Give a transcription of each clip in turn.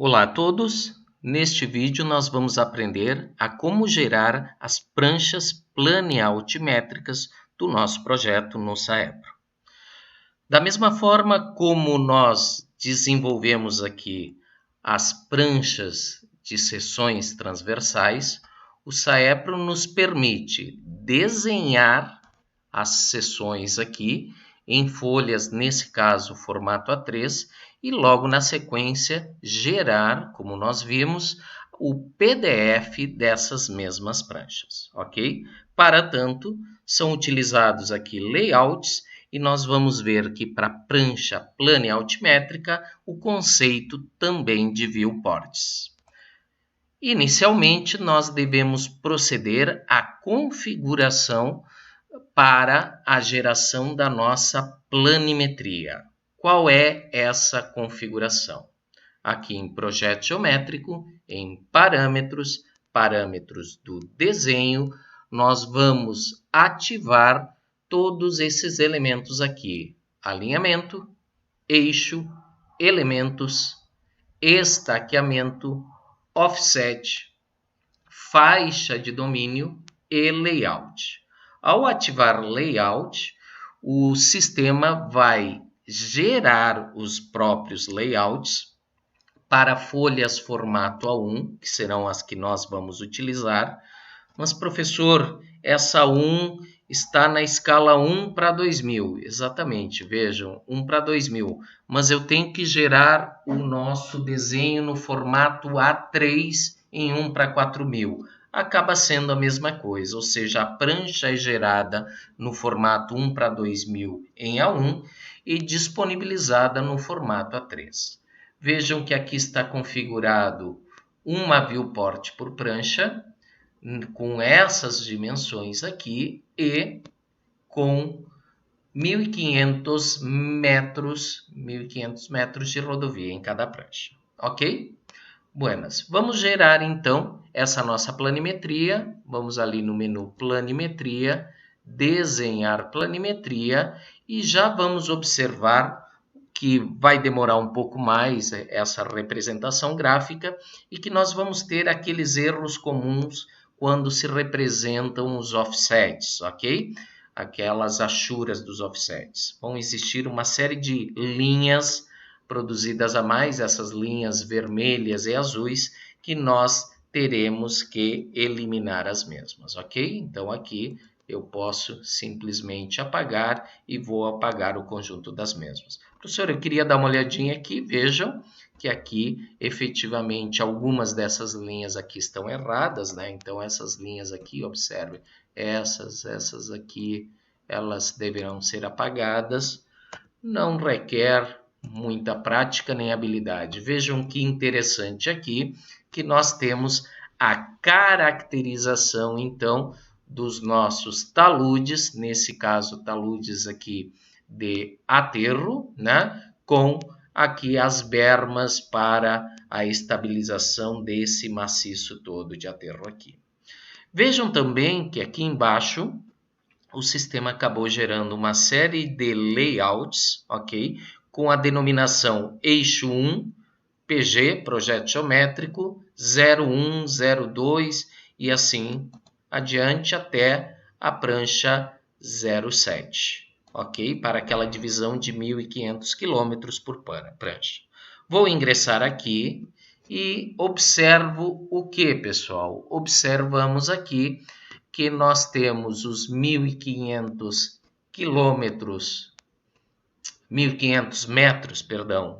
Olá a todos! Neste vídeo nós vamos aprender a como gerar as pranchas planealtimétricas do nosso projeto no Saepro. Da mesma forma como nós desenvolvemos aqui as pranchas de seções transversais, o Saepro nos permite desenhar as seções aqui em folhas, nesse caso formato A3, e logo na sequência gerar, como nós vimos, o PDF dessas mesmas pranchas, ok? Para tanto, são utilizados aqui layouts e nós vamos ver que para prancha planealtimétrica o conceito também de viewports. Inicialmente, nós devemos proceder à configuração para a geração da nossa planimetria. Qual é essa configuração? Aqui em projeto geométrico, em parâmetros, parâmetros do desenho, nós vamos ativar todos esses elementos aqui: alinhamento, eixo, elementos, estaqueamento, offset, faixa de domínio e layout. Ao ativar layout, o sistema vai gerar os próprios layouts para folhas formato A1, que serão as que nós vamos utilizar. Mas, professor, essa 1 está na escala 1 para 2000. Exatamente, vejam, 1 para 2000. Mas eu tenho que gerar o nosso desenho no formato A3 em 1 para 4000. Acaba sendo a mesma coisa, ou seja, a prancha é gerada no formato 1 para 2000 em A1 e disponibilizada no formato A3. Vejam que aqui está configurado uma viewport por prancha, com essas dimensões aqui e com 1.500 metros de rodovia em cada prancha, ok? Buenas, vamos gerar então essa nossa planimetria. Vamos ali no menu planimetria, desenhar planimetria e já vamos observar que vai demorar um pouco mais essa representação gráfica e que nós vamos ter aqueles erros comuns quando se representam os offsets, ok? Aquelas achuras dos offsets. Vão existir uma série de linhas produzidas a mais, essas linhas vermelhas e azuis, que nós teremos que eliminar as mesmas, ok? Então aqui eu posso simplesmente apagar e vou apagar o conjunto das mesmas. Professor, eu queria dar uma olhadinha aqui, vejam que aqui efetivamente algumas dessas linhas aqui estão erradas, né? Então essas linhas aqui, observe, essas aqui, elas deverão ser apagadas, não requer muita prática nem habilidade. Vejam que interessante aqui que nós temos a caracterização, então, dos nossos taludes, nesse caso, taludes aqui de aterro, né? Com aqui as bermas para a estabilização desse maciço todo de aterro aqui. Vejam também que aqui embaixo o sistema acabou gerando uma série de layouts, ok? Com a denominação eixo 1, PG, projeto geométrico, 01, 02 e assim adiante até a prancha 07, ok? Para aquela divisão de 1.500 km por prancha. Vou ingressar aqui e observo o que, pessoal? Observamos aqui que nós temos os 1.500 metros,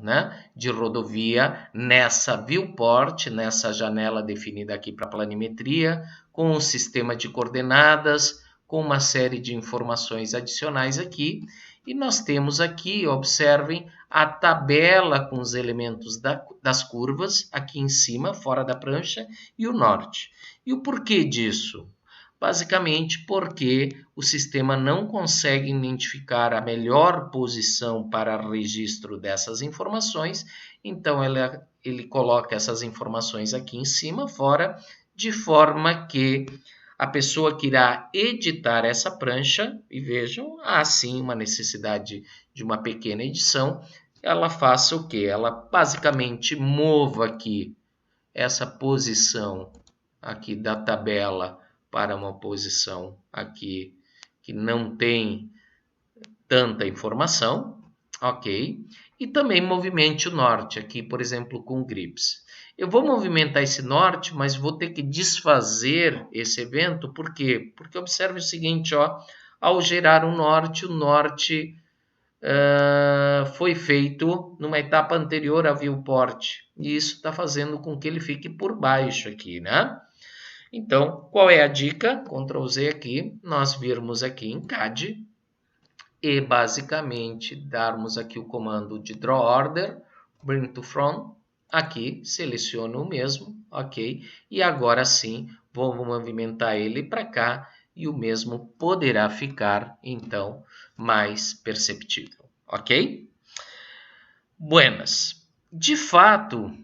né, de rodovia nessa viewport, nessa janela definida aqui para planimetria, com o sistema de coordenadas, com uma série de informações adicionais aqui. E nós temos aqui, observem, a tabela com os elementos das curvas, aqui em cima, fora da prancha, e o norte. E o porquê disso? Basicamente porque o sistema não consegue identificar a melhor posição para registro dessas informações, então ele coloca essas informações aqui em cima, fora, de forma que a pessoa que irá editar essa prancha, e vejam, há sim uma necessidade de uma pequena edição, ela faça o quê? Ela basicamente mova aqui essa posição aqui da tabela para uma posição aqui que não tem tanta informação, ok? E também movimente o norte aqui, por exemplo, com grips. Eu vou movimentar esse norte, mas vou ter que desfazer esse evento, por quê? Porque observe o seguinte, ó, ao gerar o norte foi feito numa etapa anterior a viewport, e isso está fazendo com que ele fique por baixo aqui, né? Então, qual é a dica? Ctrl Z aqui, nós virmos aqui em CAD, e basicamente darmos aqui o comando de Draw Order, Bring to Front, aqui, seleciono o mesmo, ok? E agora sim, vou movimentar ele para cá e o mesmo poderá ficar, então, mais perceptível, ok? Buenas. De fato,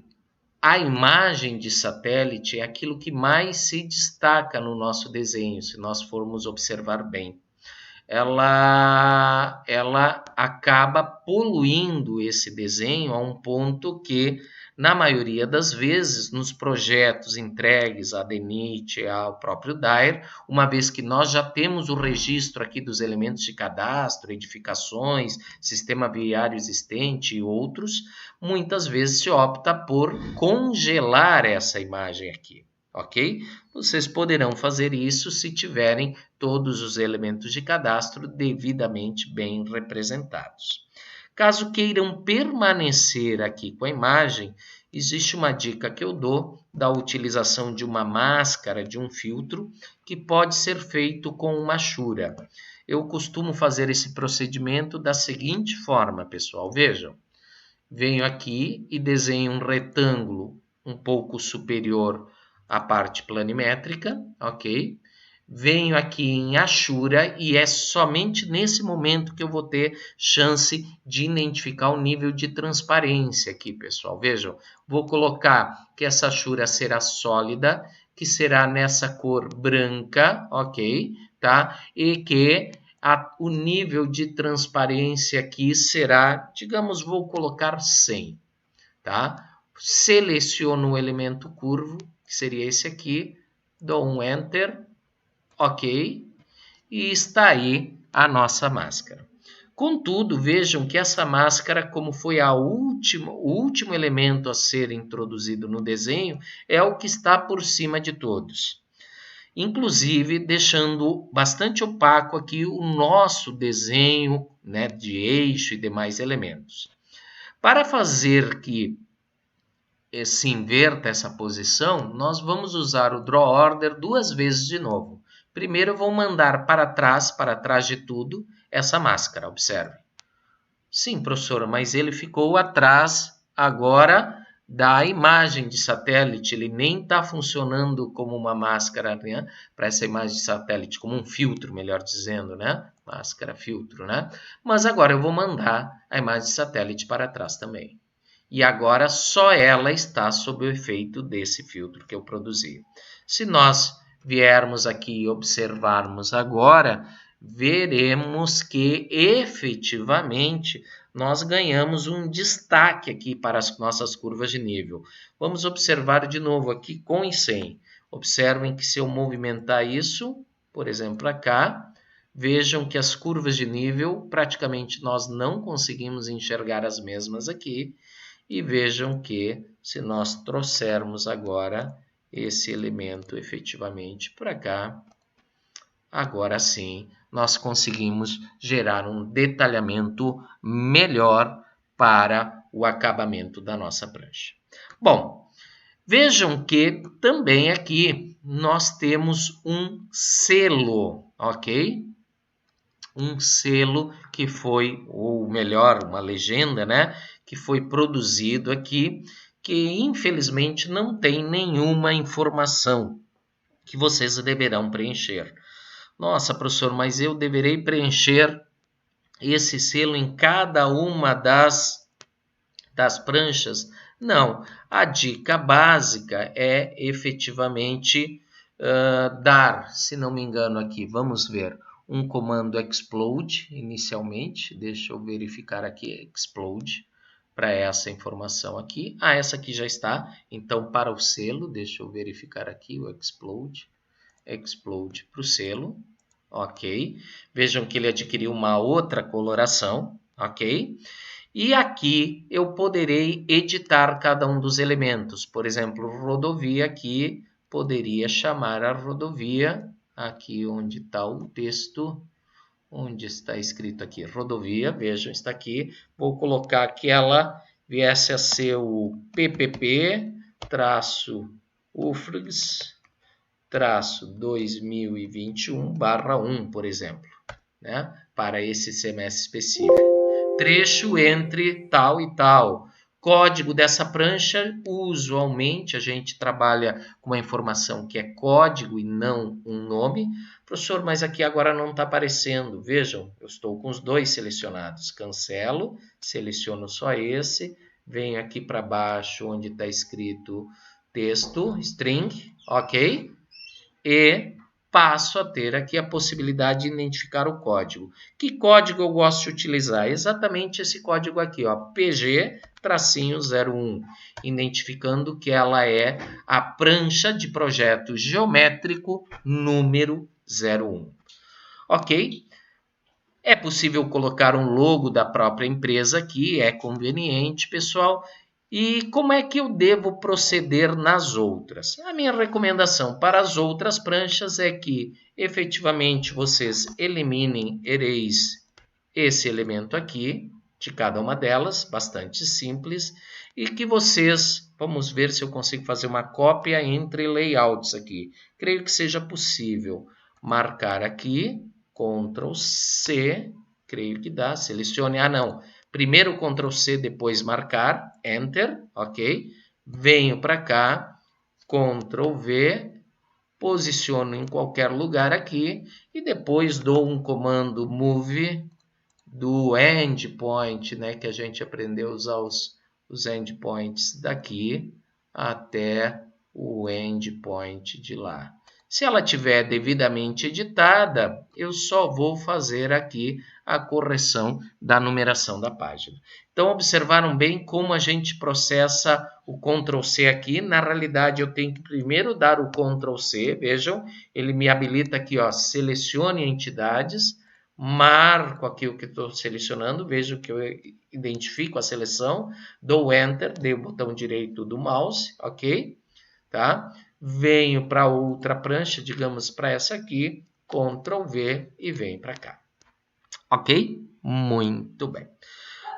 a imagem de satélite é aquilo que mais se destaca no nosso desenho, se nós formos observar bem. Ela acaba poluindo esse desenho a um ponto que, na maioria das vezes, nos projetos entregues à DENIT e ao próprio DAER, uma vez que nós já temos o registro aqui dos elementos de cadastro, edificações, sistema viário existente e outros, muitas vezes se opta por congelar essa imagem aqui. Ok? Vocês poderão fazer isso se tiverem todos os elementos de cadastro devidamente bem representados. Caso queiram permanecer aqui com a imagem, existe uma dica que eu dou da utilização de uma máscara, de um filtro, que pode ser feito com uma Shura. Eu costumo fazer esse procedimento da seguinte forma, pessoal. Vejam, venho aqui e desenho um retângulo um pouco superior à parte planimétrica, ok? Venho aqui em Ashura e é somente nesse momento que eu vou ter chance de identificar o nível de transparência aqui, pessoal. Vejam, vou colocar que essa Ashura será sólida, que será nessa cor branca, ok? Tá? E que o nível de transparência aqui será, digamos, vou colocar 100, tá? Seleciono o elemento curvo, que seria esse aqui, dou um Enter, ok, e está aí a nossa máscara. Contudo, vejam que essa máscara, como foi o último elemento a ser introduzido no desenho, é o que está por cima de todos. Inclusive, deixando bastante opaco aqui o nosso desenho, né, de eixo e demais elementos. Para fazer que se inverta essa posição, nós vamos usar o Draw Order duas vezes de novo. Primeiro eu vou mandar para trás de tudo, essa máscara, observe. Sim, professora, mas ele ficou atrás agora da imagem de satélite, ele nem está funcionando como uma máscara, né? Para essa imagem de satélite, como um filtro, melhor dizendo, né? Máscara, filtro, né? Mas agora eu vou mandar a imagem de satélite para trás também. E agora só ela está sob o efeito desse filtro que eu produzi. Se nós viermos aqui e observarmos agora, veremos que efetivamente nós ganhamos um destaque aqui para as nossas curvas de nível. Vamos observar de novo aqui com e sem. Observem que se eu movimentar isso, por exemplo, para cá, vejam que as curvas de nível praticamente nós não conseguimos enxergar as mesmas aqui. E vejam que se nós trouxermos agora esse elemento efetivamente para cá, agora sim nós conseguimos gerar um detalhamento melhor para o acabamento da nossa prancha. Bom, vejam que também aqui nós temos um selo, ok? Um selo que foi, ou melhor, uma legenda, né? Que foi produzido aqui, que infelizmente não tem nenhuma informação que vocês deverão preencher. Nossa, professor, mas eu deverei preencher esse selo em cada uma das pranchas? Não, a dica básica é efetivamente dar, se não me engano aqui, vamos ver, um comando explode inicialmente, deixa eu verificar aqui, explode, para essa informação aqui. Ah, essa aqui já está. Então, para o selo, deixa eu verificar aqui o explode para o selo, ok? Vejam que ele adquiriu uma outra coloração, ok? E aqui eu poderei editar cada um dos elementos. Por exemplo, rodovia aqui, poderia chamar a rodovia, aqui onde está o texto, onde está escrito aqui rodovia, vejam, está aqui. Vou colocar que ela viesse a ser o PPP-UFRGS 2021/1, por exemplo, né? Para esse semestre específico. Trecho entre tal e tal. Código dessa prancha, usualmente a gente trabalha com uma informação que é código e não um nome. Professor, mas aqui agora não está aparecendo. Vejam, eu estou com os dois selecionados. Cancelo, seleciono só esse, venho aqui para baixo onde está escrito texto, string, ok? E passo a ter aqui a possibilidade de identificar o código. Que código eu gosto de utilizar? Exatamente esse código aqui, ó, PG-01, identificando que ela é a prancha de projeto geométrico número 01. Ok? É possível colocar um logo da própria empresa aqui, é conveniente, pessoal. E como é que eu devo proceder nas outras? A minha recomendação para as outras pranchas é que, efetivamente, vocês eliminem esse elemento aqui, de cada uma delas, bastante simples, e que vocês, vamos ver se eu consigo fazer uma cópia entre layouts aqui. Creio que seja possível marcar aqui, Ctrl C, creio que dá, selecione, não. Primeiro Ctrl C, depois marcar, Enter, ok? Venho para cá, Ctrl V, posiciono em qualquer lugar aqui e depois dou um comando Move do endpoint, né? Que a gente aprendeu a usar os endpoints daqui até o endpoint de lá. Se ela tiver devidamente editada, eu só vou fazer aqui a correção da numeração da página. Então, observaram bem como a gente processa o Ctrl C aqui. Na realidade, eu tenho que primeiro dar o Ctrl C. Vejam, ele me habilita aqui, ó, selecione entidades, marco aqui o que estou selecionando, vejo que eu identifico a seleção, dou Enter, dei o botão direito do mouse, ok? Tá? Venho para outra prancha, digamos para essa aqui, Ctrl V e venho para cá. Ok? Muito bem.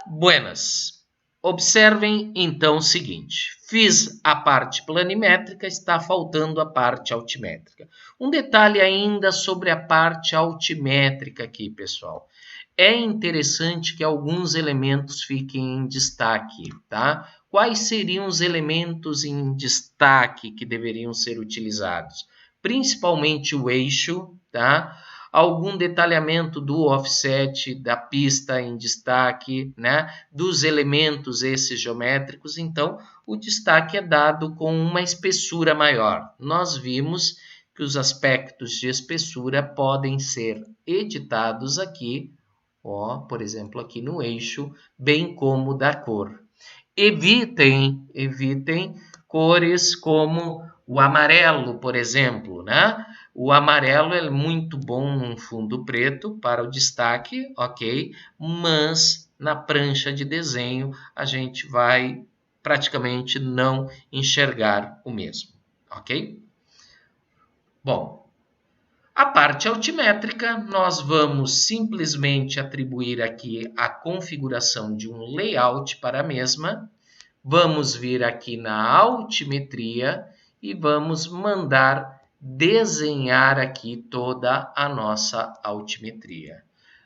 Buenas. Observem então o seguinte. Fiz a parte planimétrica, está faltando a parte altimétrica. Um detalhe ainda sobre a parte altimétrica aqui, pessoal. É interessante que alguns elementos fiquem em destaque, tá? Quais seriam os elementos em destaque que deveriam ser utilizados? Principalmente o eixo, tá? Algum detalhamento do offset da pista em destaque, né? Dos elementos esses geométricos. Então, o destaque é dado com uma espessura maior. Nós vimos que os aspectos de espessura podem ser editados aqui, ó, por exemplo, aqui no eixo, bem como da cor. Evitem cores como o amarelo, por exemplo, né? O amarelo é muito bom num fundo preto para o destaque, ok? Mas na prancha de desenho a gente vai praticamente não enxergar o mesmo, ok? Bom, a parte altimétrica, nós vamos simplesmente atribuir aqui a configuração de um layout para a mesma. Vamos vir aqui na altimetria e vamos mandar desenhar aqui toda a nossa altimetria.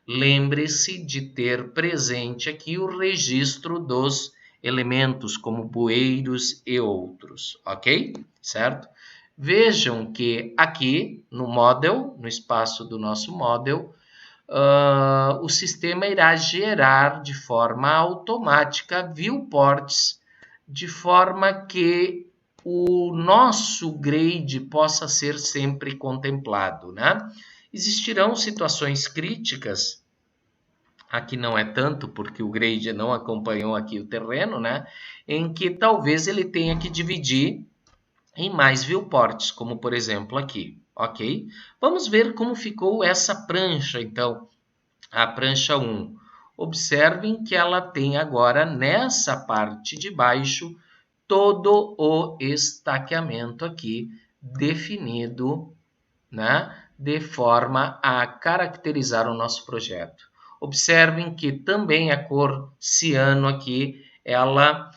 Lembre-se de ter presente aqui o registro dos elementos, como bueiros e outros, ok? Certo? Vejam que aqui no model, no espaço do nosso model, o sistema irá gerar de forma automática viewports, de forma que o nosso grade possa ser sempre contemplado, né? Existirão situações críticas aqui não é tanto, porque o grade não acompanhou aqui o terreno, né? Em que talvez ele tenha que dividir em mais viewports, como por exemplo aqui, ok? Vamos ver como ficou essa prancha, então, a prancha 1. Observem que ela tem agora, nessa parte de baixo, todo o estaqueamento aqui definido, né? De forma a caracterizar o nosso projeto. Observem que também a cor ciano aqui, ela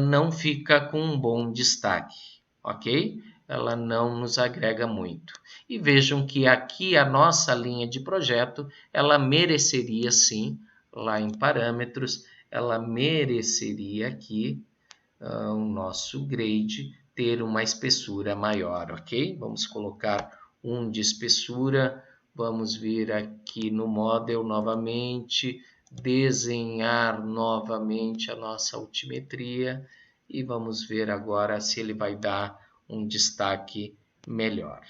não fica com um bom destaque, ok? Ela não nos agrega muito. E vejam que aqui a nossa linha de projeto, ela mereceria sim, lá em parâmetros, ela mereceria aqui o nosso grade ter uma espessura maior, ok? Vamos colocar 1 de espessura, vamos vir aqui no Model novamente, desenhar novamente a nossa altimetria e vamos ver agora se ele vai dar um destaque melhor.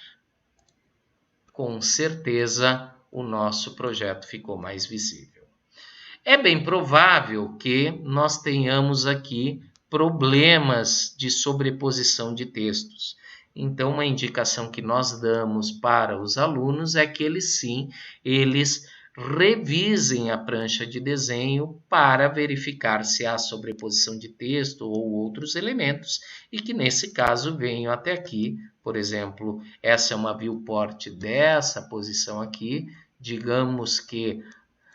Com certeza o nosso projeto ficou mais visível. É bem provável que nós tenhamos aqui problemas de sobreposição de textos. Então, uma indicação que nós damos para os alunos é que eles revisem a prancha de desenho para verificar se há sobreposição de texto ou outros elementos e que, nesse caso, venham até aqui. Por exemplo, essa é uma viewport dessa posição aqui. Digamos que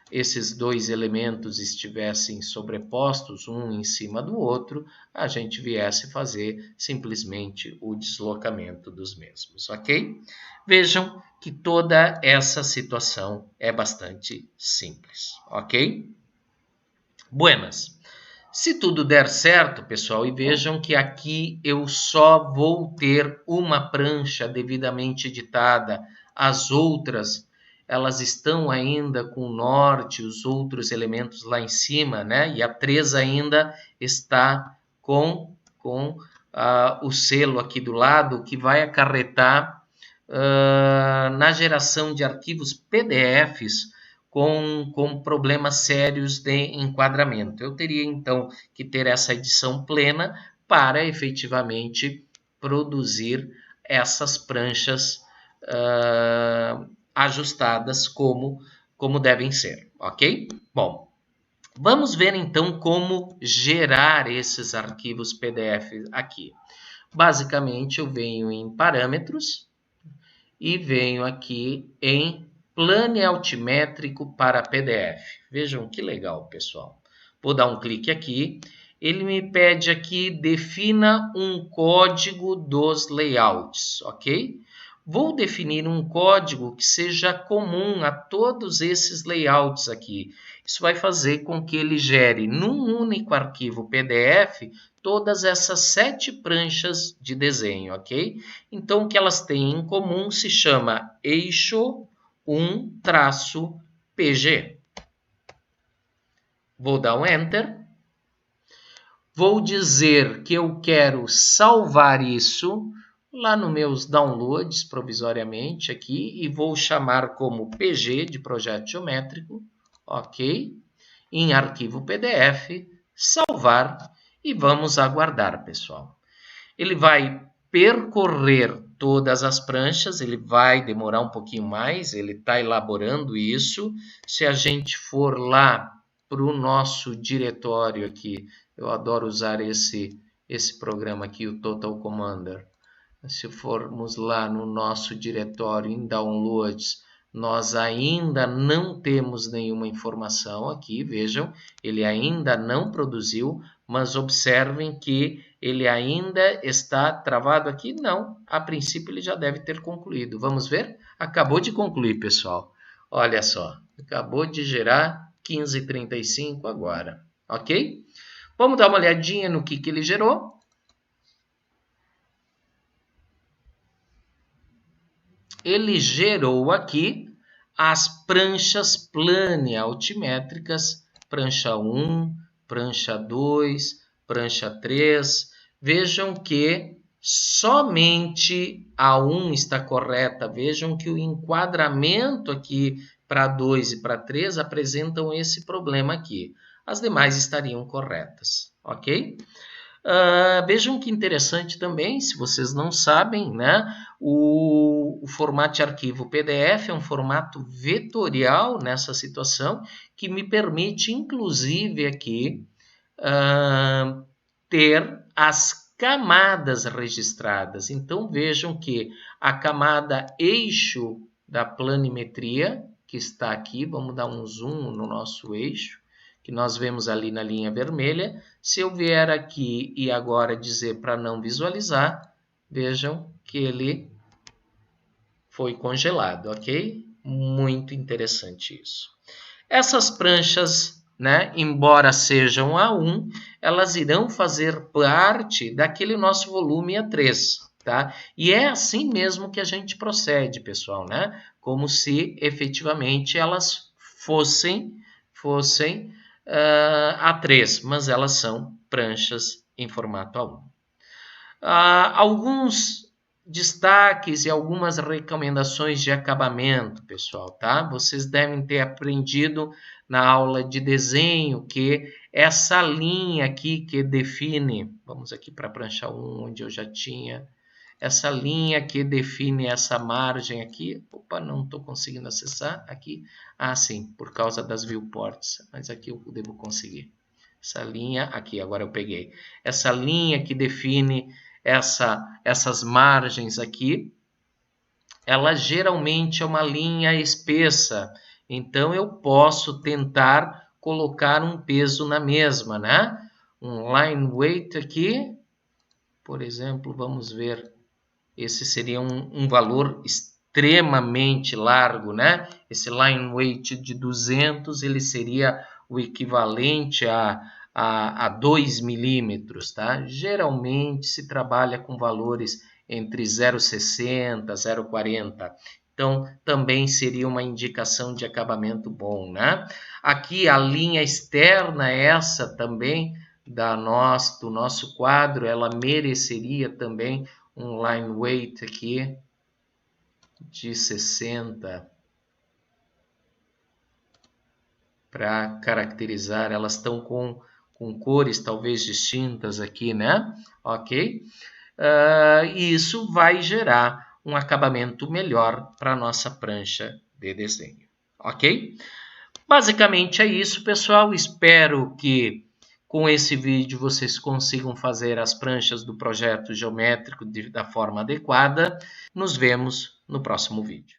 esses dois elementos estivessem sobrepostos um em cima do outro, a gente viesse fazer simplesmente o deslocamento dos mesmos, ok? Vejam que toda essa situação é bastante simples, ok? Buenas. Se tudo der certo, pessoal, e vejam que aqui eu só vou ter uma prancha devidamente editada, as outras elas estão ainda com o norte, os outros elementos lá em cima, né? E a 3 ainda está com o selo aqui do lado, que vai acarretar na geração de arquivos PDFs com problemas sérios de enquadramento. Eu teria, então, que ter essa edição plena para efetivamente produzir essas pranchas ajustadas como devem ser, ok? Bom, vamos ver então como gerar esses arquivos PDF aqui. Basicamente, eu venho em parâmetros e venho aqui em plane altimétrico para PDF. Vejam que legal, pessoal. Vou dar um clique aqui. Ele me pede aqui, defina um código dos layouts, ok? Vou definir um código que seja comum a todos esses layouts aqui. Isso vai fazer com que ele gere num único arquivo PDF todas essas 7 pranchas de desenho, ok? Então, o que elas têm em comum se chama eixo 1-PG. Vou dar um Enter. Vou dizer que eu quero salvar isso lá nos meus downloads provisoriamente aqui e vou chamar como PG de projeto geométrico, ok? Em arquivo PDF, salvar e vamos aguardar, pessoal. Ele vai percorrer todas as pranchas, ele vai demorar um pouquinho mais, ele está elaborando isso. Se a gente for lá para o nosso diretório aqui, eu adoro usar esse programa aqui, o Total Commander. Se formos lá no nosso diretório em downloads, nós ainda não temos nenhuma informação aqui, vejam, ele ainda não produziu, mas observem que ele ainda está travado aqui? Não, a princípio ele já deve ter concluído. Vamos ver? Acabou de concluir, pessoal. Olha só, acabou de gerar 15h35 agora, ok? Vamos dar uma olhadinha no que ele gerou. Ele gerou aqui as pranchas plane altimétricas, prancha 1, prancha 2, prancha 3. Vejam que somente a 1 está correta. Vejam que o enquadramento aqui para 2 e para 3 apresentam esse problema aqui. As demais estariam corretas, ok? Vejam que interessante também, se vocês não sabem, né? O formato de arquivo PDF é um formato vetorial nessa situação, que me permite, inclusive, aqui, ter as camadas registradas. Então, vejam que a camada eixo da planimetria, que está aqui, vamos dar um zoom no nosso eixo, que nós vemos ali na linha vermelha. Se eu vier aqui e agora dizer para não visualizar, vejam que ele foi congelado, ok? Muito interessante isso. Essas pranchas, né, embora sejam A1, elas irão fazer parte daquele nosso volume A3, tá? E é assim mesmo que a gente procede, pessoal, né? Como se efetivamente elas fossem A3, mas elas são pranchas em formato A1. Alguns destaques e algumas recomendações de acabamento, pessoal, tá? Vocês devem ter aprendido na aula de desenho que essa linha aqui que define, vamos aqui para a prancha 1, onde eu já tinha, essa linha que define essa margem aqui, opa, não estou conseguindo acessar aqui, sim, por causa das viewports, mas aqui eu devo conseguir. Essa linha aqui, agora eu peguei, essa linha que define essas margens aqui, ela geralmente é uma linha espessa, então eu posso tentar colocar um peso na mesma, né? Um line weight aqui, por exemplo, vamos ver, esse seria um valor extremamente largo, né? Esse line weight de 200, ele seria o equivalente a 2 milímetros, tá? Geralmente se trabalha com valores entre 0,60 e 0,40. Então, também seria uma indicação de acabamento bom, né? Aqui a linha externa, essa também do nosso quadro, ela mereceria também um line weight aqui de 60 para caracterizar. Elas estão com cores talvez distintas aqui, né? Ok? E isso vai gerar um acabamento melhor para a nossa prancha de desenho. Ok? Basicamente é isso, pessoal. Espero que com esse vídeo vocês consigam fazer as pranchas do projeto geométrico da forma adequada. Nos vemos no próximo vídeo.